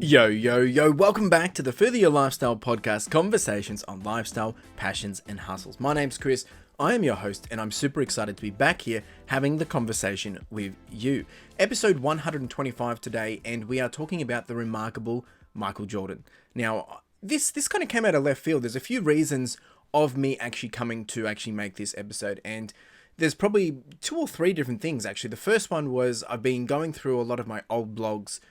Yo, yo, yo, welcome back to the Further Your Lifestyle podcast, conversations on lifestyle, passions, and hustles. My name's Chris, I am your host, and I'm super excited to be back here having the conversation with you. Episode 125 today, and we are talking about the remarkable Michael Jordan. Now, this kind of came out of left field. There's a few reasons of me actually coming to actually make this episode, and there's probably two or three different things, actually. The first one was I've been going through a lot of my old blogs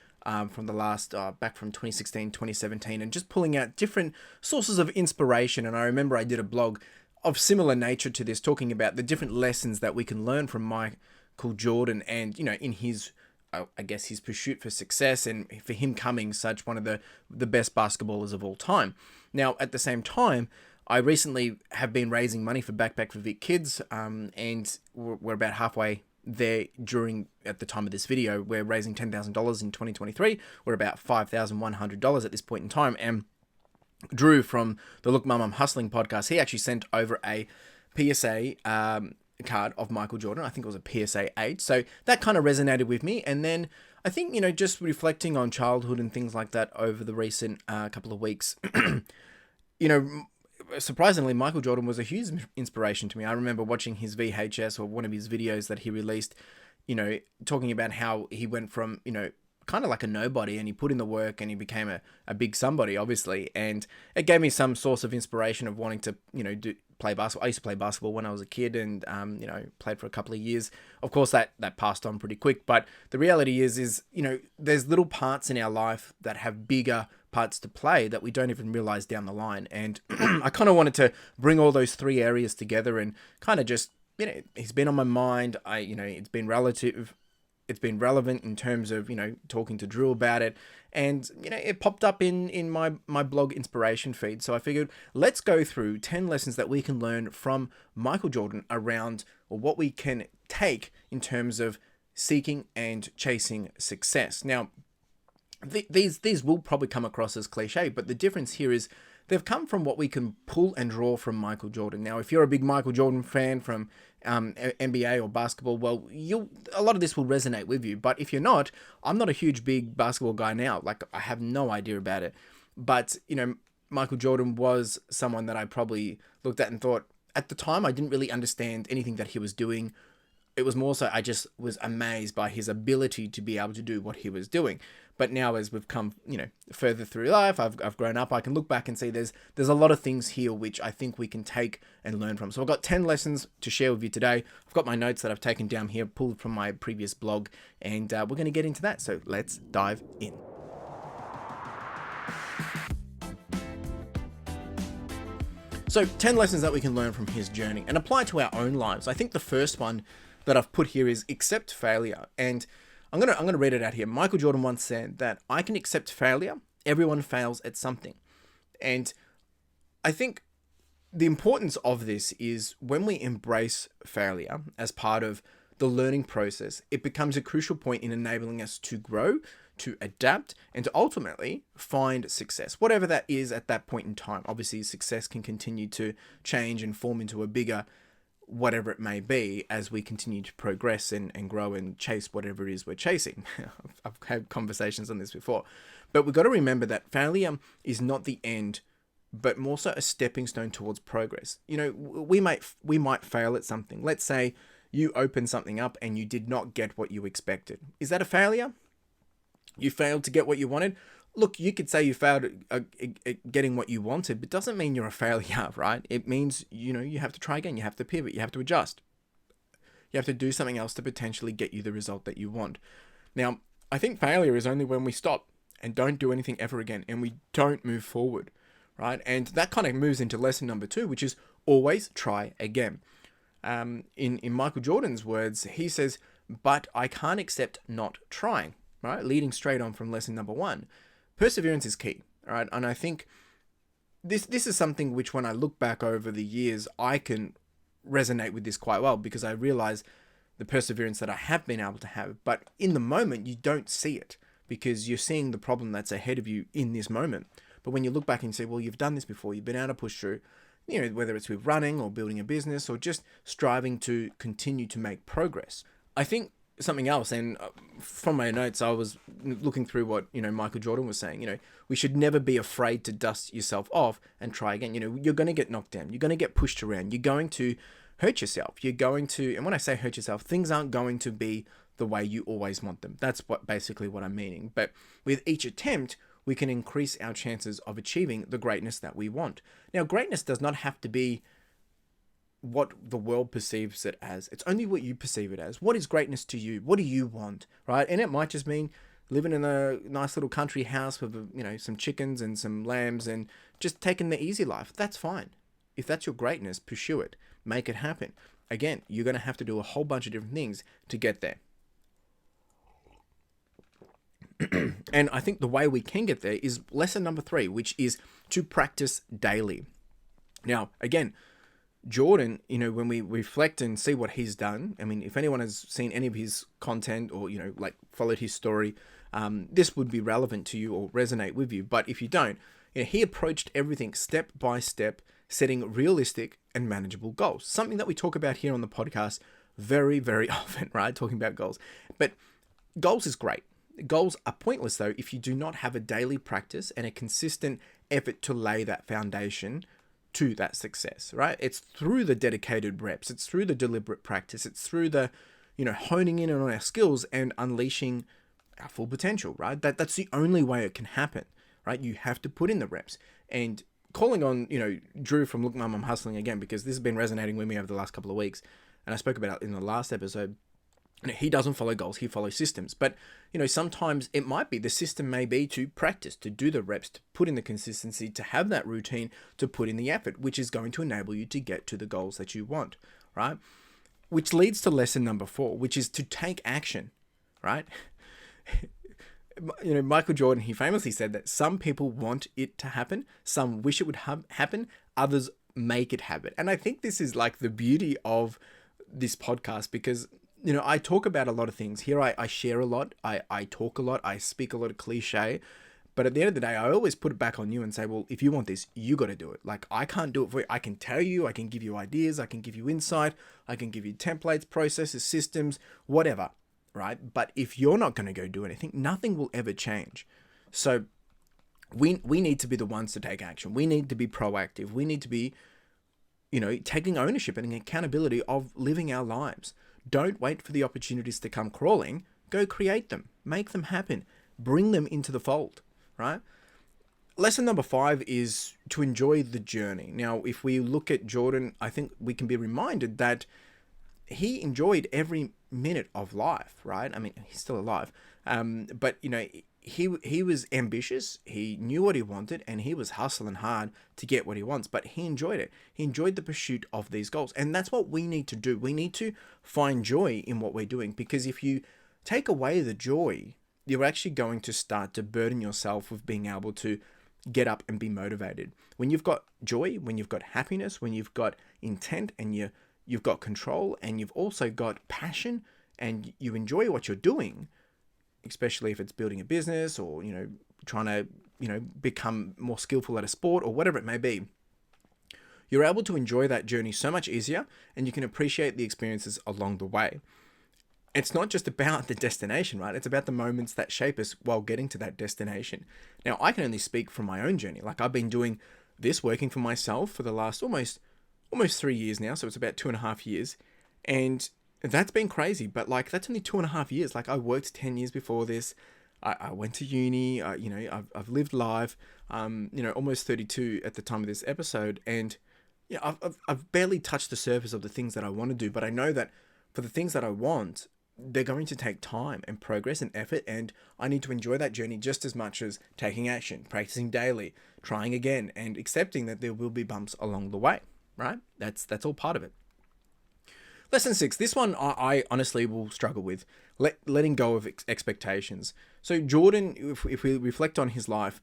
from the last, back from 2016, 2017, and just pulling out different sources of inspiration. And I remember I did a blog of similar nature to this, talking about the different lessons that we can learn from Michael Jordan and, you know, in his, I guess, his pursuit for success and for him coming such one of the best basketballers of all time. Now, at the same time, I recently have been raising money for Backpack for Vic Kids, and we're about halfway there at the time of this video. We're raising $10,000 in 2023. We're about $5,100 at this point in time. And Drew from the Look Mum I'm Hustling podcast, he actually sent over a PSA card of Michael Jordan. I think it was a PSA 8. So that kind of resonated with me. And then I think, you know, just reflecting on childhood and things like that over the recent couple of weeks, you know, surprisingly, Michael Jordan was a huge inspiration to me. I remember watching his VHS or one of his videos that he released, you know, talking about how he went from, you know, kind of like a nobody, and he put in the work and he became a big somebody, obviously. And it gave me some source of inspiration of wanting to, you know, play basketball. I used to play basketball when I was a kid and, you know, played for a couple of years. Of course, that passed on pretty quick. But the reality is, you know, there's little parts in our life that have bigger parts to play that we don't even realize down the line. And I kind of wanted to bring all those three areas together and kind of just, you know, he's been on my mind. You know, it's been relevant in terms of, you know, talking to Drew about it. And, you know, it popped up in my blog inspiration feed. So I figured, let's go through 10 lessons that we can learn from Michael Jordan around, or what we can take in terms of seeking and chasing success. Now, these will probably come across as cliche, but the difference here is they've come from what we can pull and draw from Michael Jordan. Now, if you're a big Michael Jordan fan from NBA or basketball, well, a lot of this will resonate with you. But if you're not, I'm not a huge big basketball guy now. Like, I have no idea about it. But, you know, Michael Jordan was someone that I probably looked at and thought, at the time, I didn't really understand anything that he was doing. It was more so I just was amazed by his ability to be able to do what he was doing. But now, as we've come, you know, further through life, I've grown up, I can look back and see there's a lot of things here which I think we can take and learn from. So I've got 10 lessons to share with you today. I've got my notes that I've taken down here, pulled from my previous blog, and we're going to get into that. So let's dive in. So 10 lessons that we can learn from his journey and apply to our own lives. I think the first one that I've put here is accept failure. And I'm gonna read it out here. Michael Jordan once said that I can accept failure. Everyone fails at something. And I think the importance of this is when we embrace failure as part of the learning process, it becomes a crucial point in enabling us to grow, to adapt, and to ultimately find success, whatever that is at that point in time. Obviously, success can continue to change and form into a bigger whatever it may be as we continue to progress and grow and chase whatever it is we're chasing. I've had conversations on this before. But we've got to remember that failure is not the end, but more so a stepping stone towards progress. You know, we might fail at something. Let's say you open something up and you did not get what you expected. Is that a failure? You failed to get what you wanted? Look, you could say you failed at getting what you wanted, but doesn't mean you're a failure, right? It means, you know, you have to try again. You have to pivot. You have to adjust. You have to do something else to potentially get you the result that you want. Now, I think failure is only when we stop and don't do anything ever again and we don't move forward, right? And that kind of moves into lesson number 2, which is always try again. In Michael Jordan's words, he says, but I can't accept not trying, right? Leading straight on from lesson number 1. Perseverance is key, all right? And I think this is something which, when I look back over the years, I can resonate with this quite well, because I realize the perseverance that I have been able to have. But in the moment, you don't see it because you're seeing the problem that's ahead of you in this moment. But when you look back and say, well, you've done this before, you've been able to push through, you know, whether it's with running or building a business or just striving to continue to make progress. I think something else. And from my notes, I was looking through what, Michael Jordan was saying. We should never be afraid to dust yourself off and try again. You're going to get knocked down. You're going to get pushed around. You're going to hurt yourself. You're going to, and when I say hurt yourself, things aren't going to be the way you always want them. That's basically what I'm meaning. But with each attempt, we can increase our chances of achieving the greatness that we want. Now, greatness does not have to be what the world perceives it as. It's only what you perceive it as. What is greatness to you? What do you want, right? And it might just mean living in a nice little country house with, some chickens and some lambs and just taking the easy life. That's fine. If that's your greatness, pursue it. Make it happen. Again, you're going to have to do a whole bunch of different things to get there. And I think the way we can get there is lesson number 3, which is to practice daily. Now, again, Jordan, when we reflect and see what he's done, I mean, if anyone has seen any of his content or, followed his story, this would be relevant to you or resonate with you. But if you don't, he approached everything step by step, setting realistic and manageable goals. Something that we talk about here on the podcast very, very often, right? Talking about goals. But goals is great. Goals are pointless, though, if you do not have a daily practice and a consistent effort to lay that foundation to that success, right? It's through the dedicated reps. It's through the deliberate practice. It's through the, honing in on our skills and unleashing our full potential, right? That's the only way it can happen, right? You have to put in the reps. And calling on, Drew from Look Mum, I'm Hustling again, because this has been resonating with me over the last couple of weeks. And I spoke about it in the last episode. He doesn't follow goals, he follows systems. But, sometimes it might be, the system may be to practice, to do the reps, to put in the consistency, to have that routine, to put in the effort, which is going to enable you to get to the goals that you want, right? Which leads to lesson number 4, which is to take action, right? Michael Jordan, he famously said that some people want it to happen, some wish it would happen, others make it happen. And I think this is like the beauty of this podcast, because I talk about a lot of things. Here I share a lot, I talk a lot, I speak a lot of cliche, but at the end of the day, I always put it back on you and say, well, if you want this, you got to do it. Like, I can't do it for you. I can tell you, I can give you ideas, I can give you insight, I can give you templates, processes, systems, whatever, right? But if you're not going to go do anything, nothing will ever change. So we need to be the ones to take action. We need to be proactive. We need to be, taking ownership and accountability of living our lives. Don't wait for the opportunities to come crawling. Go create them. Make them happen. Bring them into the fold, right? Lesson number 5 is to enjoy the journey. Now, if we look at Jordan, I think we can be reminded that he enjoyed every minute of life, right? I mean, he's still alive. But, he was ambitious, he knew what he wanted, and he was hustling hard to get what he wants, but he enjoyed it. He enjoyed the pursuit of these goals. And that's what we need to do. We need to find joy in what we're doing, because if you take away the joy, you're actually going to start to burden yourself with being able to get up and be motivated. When you've got joy, when you've got happiness, when you've got intent, and you've got control, and you've also got passion, and you enjoy what you're doing, especially if it's building a business or, trying to, become more skillful at a sport or whatever it may be, you're able to enjoy that journey so much easier, and you can appreciate the experiences along the way. It's not just about the destination, right? It's about the moments that shape us while getting to that destination. Now, I can only speak from my own journey. Like, I've been doing this, working for myself for the last almost 3 years now. So it's about 2.5 years. And that's been crazy, but that's only 2.5 years. Like, I worked 10 years before this. I went to uni. I've lived life. Almost 32 at the time of this episode, and I've barely touched the surface of the things that I want to do. But I know that for the things that I want, they're going to take time and progress and effort, and I need to enjoy that journey just as much as taking action, practicing daily, trying again, and accepting that there will be bumps along the way. Right? That's all part of it. Lesson 6, this one I honestly will struggle with, letting go of expectations. So Jordan, if we reflect on his life,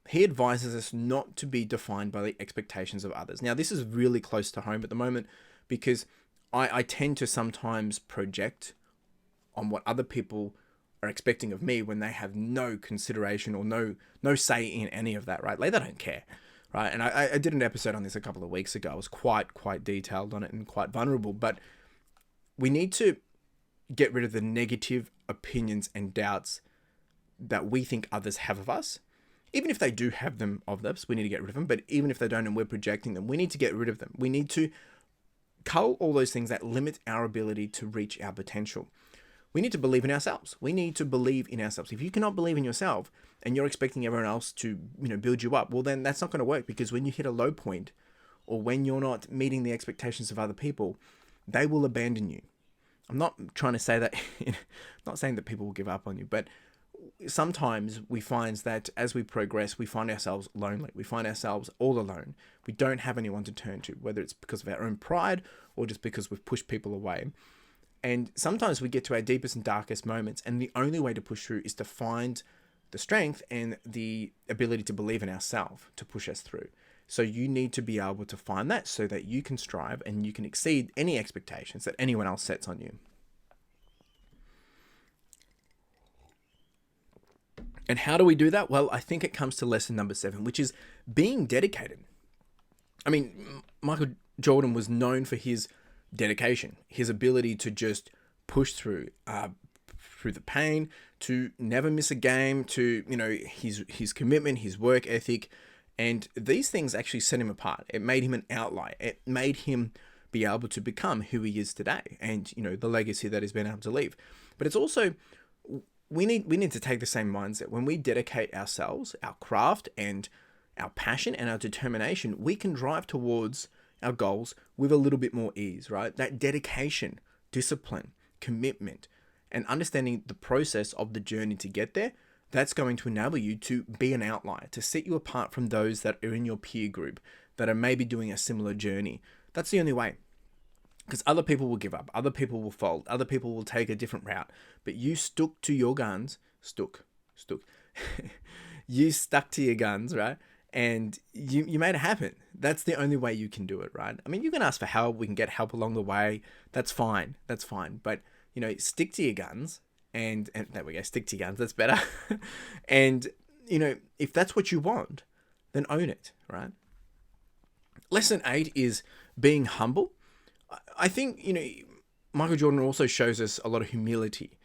he advises us not to be defined by the expectations of others. Now, this is really close to home at the moment, because I tend to sometimes project on what other people are expecting of me when they have no consideration or no say in any of that, right? Like, they don't care, right? And I did an episode on this a couple of weeks ago. I was quite detailed on it and quite vulnerable, but we need to get rid of the negative opinions and doubts that we think others have of us. Even if they do have them of us, we need to get rid of them. But even if they don't and we're projecting them, we need to get rid of them. We need to cull all those things that limit our ability to reach our potential. We need to believe in ourselves. We need to believe in ourselves. If you cannot believe in yourself and you're expecting everyone else to, build you up, well, then that's not going to work, because when you hit a low point, or when you're not meeting the expectations of other people, they will abandon you. I'm not trying to say that, not saying that people will give up on you, but sometimes we find that as we progress, we find ourselves lonely. We find ourselves all alone. We don't have anyone to turn to, whether it's because of our own pride or just because we've pushed people away. And sometimes we get to our deepest and darkest moments, and the only way to push through is to find the strength and the ability to believe in ourselves to push us through. So you need to be able to find that so that you can strive and you can exceed any expectations that anyone else sets on you. And how do we do that? Well, I think it comes to lesson number 7, which is being dedicated. I mean, Michael Jordan was known for his dedication, his ability to just push through the pain, to never miss a game, to, his commitment, his work ethic. And these things actually set him apart. It made him an outlier. It made him be able to become who he is today, and, the legacy that he's been able to leave. But it's also, we need to take the same mindset. When we dedicate ourselves, our craft and our passion and our determination, we can drive towards our goals with a little bit more ease, right? That dedication, discipline, commitment, and understanding the process of the journey to get there, that's going to enable you to be an outlier, to set you apart from those that are in your peer group that are maybe doing a similar journey. That's the only way. Because other people will give up, other people will fold, other people will take a different route. But you stuck to your guns, you stuck to your guns, right? And you made it happen. That's the only way you can do it, right? I mean, you can ask for help. We can get help along the way. That's fine. But, stick to your guns. And there we go, stick to your guns. That's better. And, if that's what you want, then own it, right? Lesson 8 is being humble. I think, Michael Jordan also shows us a lot of humility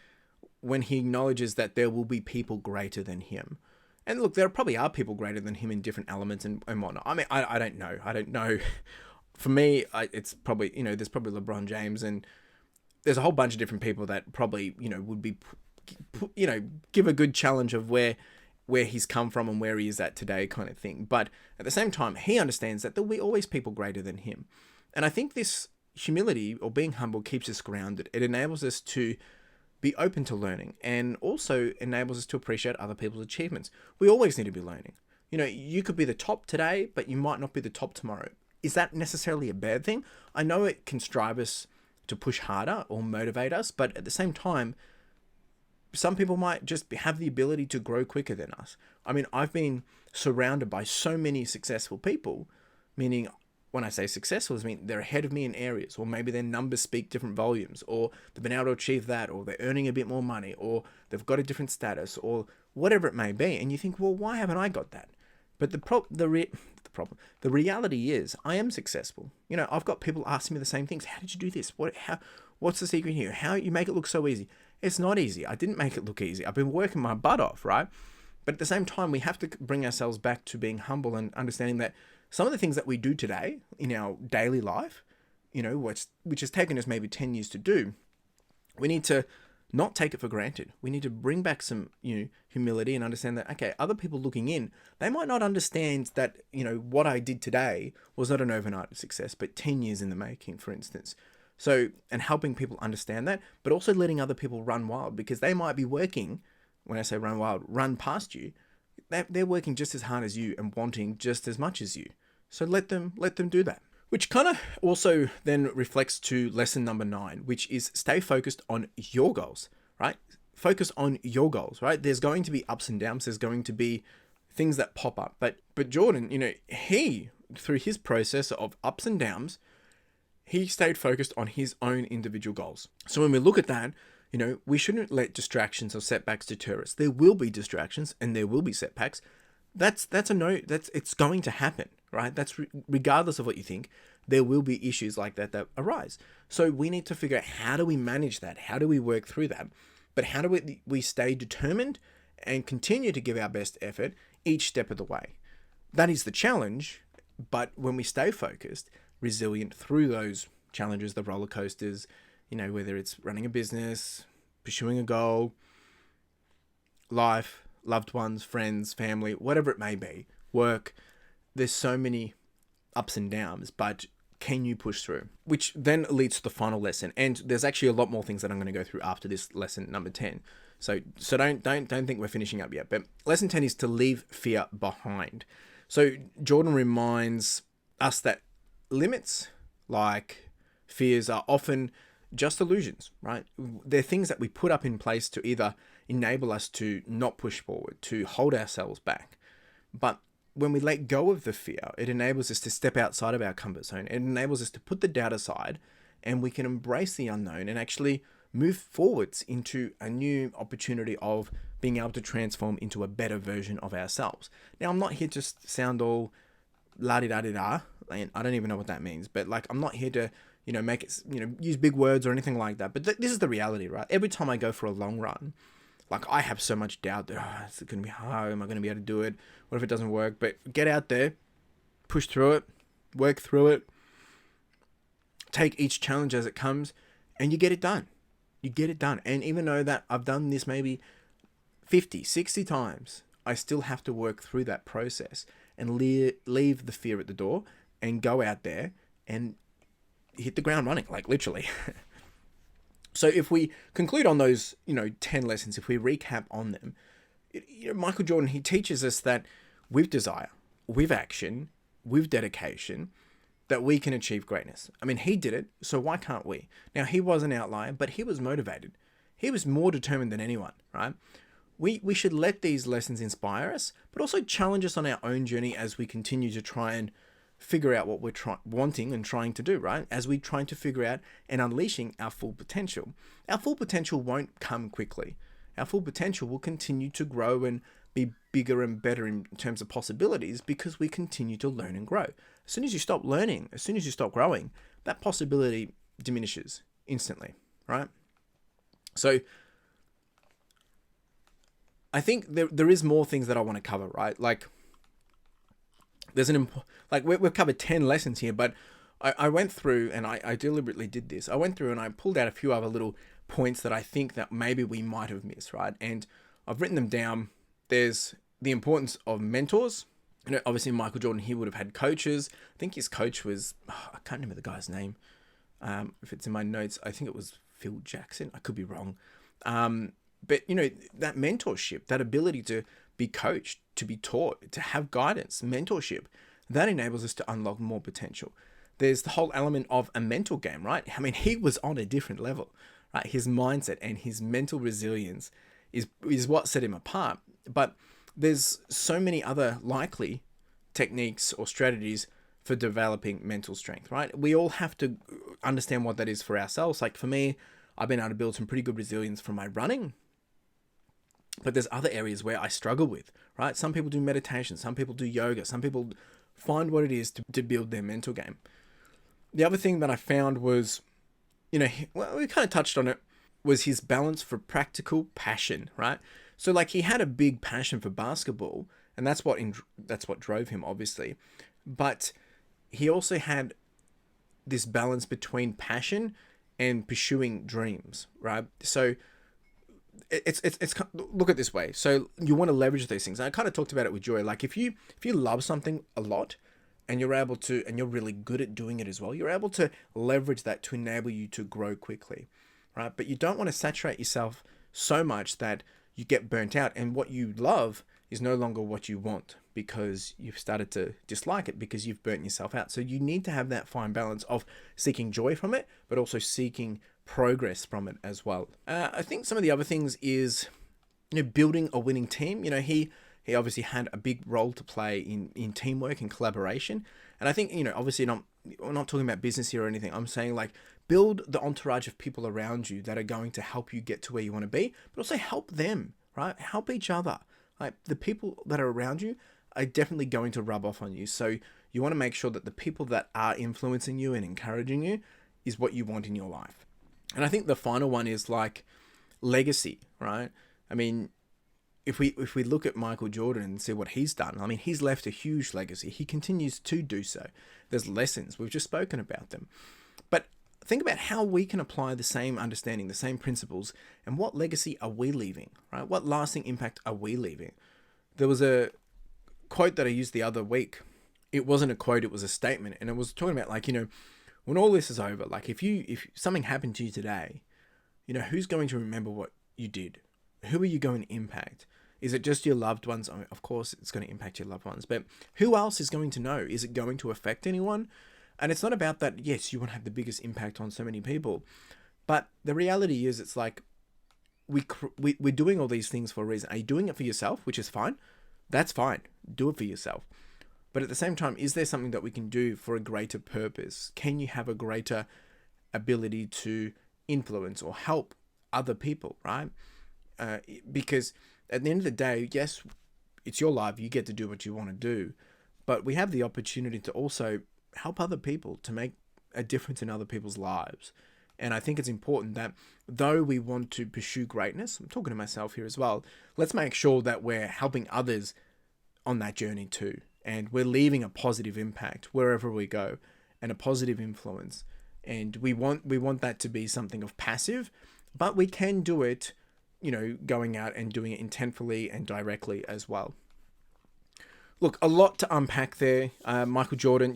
when he acknowledges that there will be people greater than him. And look, there probably are people greater than him in different elements and whatnot. I mean, I don't know. For me, it's probably, there's probably LeBron James, and there's a whole bunch of different people that probably, would be, give a good challenge of where he's come from and where he is at today kind of thing. But at the same time, he understands that there'll be always people greater than him. And I think this humility or being humble keeps us grounded. It enables us to be open to learning, and also enables us to appreciate other people's achievements. We always need to be learning. You could be the top today, but you might not be the top tomorrow. Is that necessarily a bad thing? I know it can strive us to push harder or motivate us, but at the same time, some people might just have the ability to grow quicker than us. I mean, I've been surrounded by so many successful people, meaning when I say successful, I mean they're ahead of me in areas, or maybe their numbers speak different volumes, or they've been able to achieve that, or they're earning a bit more money, or they've got a different status, or whatever it may be. And you think, well, why haven't I got that? But the reality is, I am successful. I've got people asking me the same things. How did you do this? What's the secret here? How you make it look so easy? It's not easy. I didn't make it look easy. I've been working my butt off, right? But at the same time, we have to bring ourselves back to being humble and understanding that some of the things that we do today in our daily life, which has taken us maybe 10 years to do, we need to not take it for granted. We need to bring back some, humility and understand that, okay, other people looking in, they might not understand that, what I did today was not an overnight success, but 10 years in the making, for instance. So, and helping people understand that, but also letting other people run wild, because they might be working, when I say run wild, run past you, they're working just as hard as you and wanting just as much as you. So let them do that. Which kind of also then reflects to lesson number 9, which is stay focused on your goals, right? Focus on your goals, right? There's going to be ups and downs. There's going to be things that pop up. But Jordan, he, through his process of ups and downs, he stayed focused on his own individual goals. So when we look at that, we shouldn't let distractions or setbacks deter us. There will be distractions and there will be setbacks. It's going to happen, right? That's regardless of what you think. there will be issues like that arise. So we need to figure out, how do we manage that? How do we work through that? But how do we stay determined and continue to give our best effort each step of the way? That is the challenge. But when we stay focused, resilient through those challenges, the roller coasters, whether it's running a business, pursuing a goal, life, loved ones, friends, family, whatever it may be, work, there's so many ups and downs, but can you push through? Which then leads to the final lesson. And there's actually a lot more things that I'm going to go through after this lesson number 10. So don't think we're finishing up yet. But lesson 10 is to leave fear behind. So Jordan reminds us that limits, like fears, are often just illusions, right? They're things that we put up in place to either enable us to not push forward, to hold ourselves back. But when we let go of the fear, it enables us to step outside of our comfort zone. It enables us to put the doubt aside, and we can embrace the unknown and actually move forwards into a new opportunity of being able to transform into a better version of ourselves. Now, I'm not here to sound all la-di-da-di-da, and I don't even know what that means, but I'm not here to, make it, use big words or anything like that. But this is the reality, right? Every time I go for a long run, I have so much doubt that, it's going to be hard. Am I going to be able to do it? What if it doesn't work? But get out there, push through it, work through it, take each challenge as it comes, and you get it done. You get it done. And even though that I've done this maybe 50, 60 times, I still have to work through that process and leave the fear at the door and go out there and hit the ground running, literally. So if we conclude on those, 10 lessons, if we recap on them, Michael Jordan, he teaches us that with desire, with action, with dedication, that we can achieve greatness. I mean, he did it, so why can't we? Now, he was an outlier, but he was motivated. He was more determined than anyone, right? We should let these lessons inspire us, but also challenge us on our own journey as we continue to try and figure out what we're wanting and trying to do, right? As we trying to figure out and unleashing our full potential. Our full potential won't come quickly. Our full potential will continue to grow and be bigger and better in terms of possibilities because we continue to learn and grow. As soon as you stop learning, as soon as you stop growing, that possibility diminishes instantly, right? So I think there is more things that I want to cover, right? There's we've covered 10 lessons here, but I went through, and I deliberately did this. I went through and I pulled out a few other little points that I think that maybe we might have missed, right? And I've written them down. There's the importance of mentors. Obviously Michael Jordan, he would have had coaches. I think his coach was, I can't remember the guy's name. If it's in my notes, I think it was Phil Jackson. I could be wrong. But that mentorship, that ability to be coached, to be taught, to have guidance, mentorship, that enables us to unlock more potential. There's the whole element of a mental game, right? I mean, he was on a different level, right? His mindset and his mental resilience is what set him apart. But there's so many other likely techniques or strategies for developing mental strength, right? We all have to understand what that is for ourselves. For me, I've been able to build some pretty good resilience from my running. But there's other areas where I struggle with, right? Some people do meditation, some people do yoga, some people find what it is to build their mental game. The other thing that I found was, we kind of touched on it, was his balance for practical passion, right? So he had a big passion for basketball, and that's what drove him, obviously. But he also had this balance between passion and pursuing dreams, right? So it's look at it this way. So you want to leverage these things. And I kind of talked about it with Joy. If you love something a lot and you're able to, and you're really good at doing it as well, you're able to leverage that to enable you to grow quickly, right? But you don't want to saturate yourself so much that you get burnt out, and what you love is no longer what you want because you've started to dislike it because you've burnt yourself out. So you need to have that fine balance of seeking joy from it, but also seeking progress from it as well. I think some of the other things is, building a winning team. He obviously had a big role to play in teamwork and collaboration. And I think, obviously we're not talking about business here or anything. I'm saying build the entourage of people around you that are going to help you get to where you want to be, but also help them, right? Help each other. The people that are around you are definitely going to rub off on you. So you want to make sure that the people that are influencing you and encouraging you is what you want in your life. And I think the final one is like legacy, right? I mean, if we look at Michael Jordan and see what he's done, I mean, he's left a huge legacy. He continues to do so. There's lessons. We've just spoken about them. But think about how we can apply the same understanding, the same principles, and what legacy are we leaving, right? What lasting impact are we leaving? There was a quote that I used the other week. It wasn't a quote, it was a statement. And it was talking about like, when all this is over, like if something happened to you today, who's going to remember what you did? Who are you going to impact? Is it just your loved ones? I mean, of course, it's going to impact your loved ones, but who else is going to know? Is it going to affect anyone? And it's not about that. Yes, you want to have the biggest impact on so many people, but the reality is, it's like we're doing all these things for a reason. Are you doing it for yourself, which is fine? That's fine. Do it for yourself. But at the same time, is there something that we can do for a greater purpose? Can you have a greater ability to influence or help other people, right? Because at the end of the day, yes, it's your life. You get to do what you want to do. But we have the opportunity to also help other people, to make a difference in other people's lives. And I think it's important that though we want to pursue greatness, I'm talking to myself here as well, let's make sure that we're helping others on that journey too. And we're leaving a positive impact wherever we go, and a positive influence. And we want that to be something of passive, but we can do it, going out and doing it intentfully and directly as well. Look, a lot to unpack there. Michael Jordan,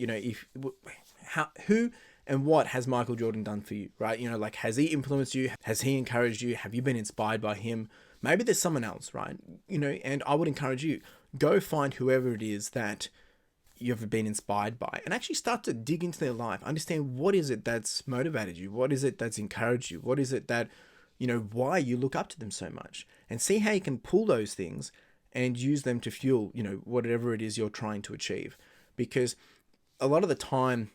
who and what has Michael Jordan done for you, right? Like, has he influenced you? Has he encouraged you? Have you been inspired by him? Maybe there's someone else, right? And I would encourage you, go find whoever it is that you've been inspired by, and actually start to dig into their life. Understand what is it that's motivated you? What is it that's encouraged you? What is it that, why you look up to them so much? And see how you can pull those things and use them to fuel, whatever it is you're trying to achieve. Because a lot of the time,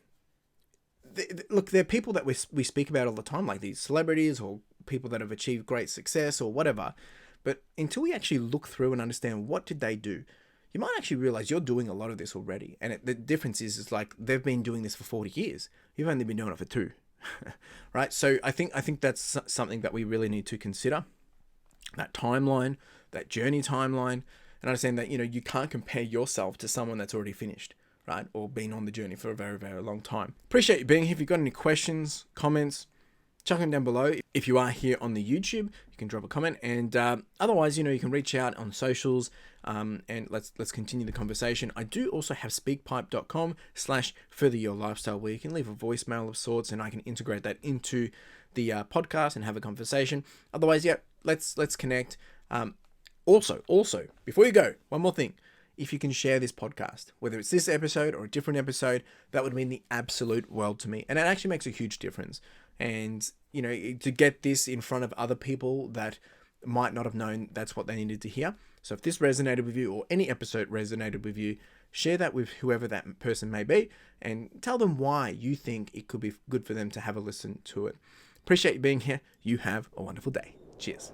look, there are people that we speak about all the time, like these celebrities or people that have achieved great success or whatever. But until we actually look through and understand what did they do, you might actually realize you're doing a lot of this already. And the difference is like they've been doing this for 40 years. You've only been doing it for 2, right? So I think that's something that we really need to consider. That timeline, that journey timeline, and understand that, you can't compare yourself to someone that's already finished, right? Or been on the journey for a very, very long time. Appreciate you being here. If you've got any questions, comments, chuck them down below. If you are here on the YouTube, you can drop a comment, and otherwise, you can reach out on socials, and let's continue the conversation. I do also have speakpipe.com/further your lifestyle, where you can leave a voicemail of sorts, and I can integrate that into the podcast and have a conversation. Otherwise, yeah, let's connect. Also, before you go, one more thing. If you can share this podcast, whether it's this episode or a different episode, that would mean the absolute world to me. And it actually makes a huge difference. And, to get this in front of other people that might not have known that's what they needed to hear. So if this resonated with you, or any episode resonated with you, share that with whoever that person may be, and tell them why you think it could be good for them to have a listen to it. Appreciate you being here. You have a wonderful day. Cheers.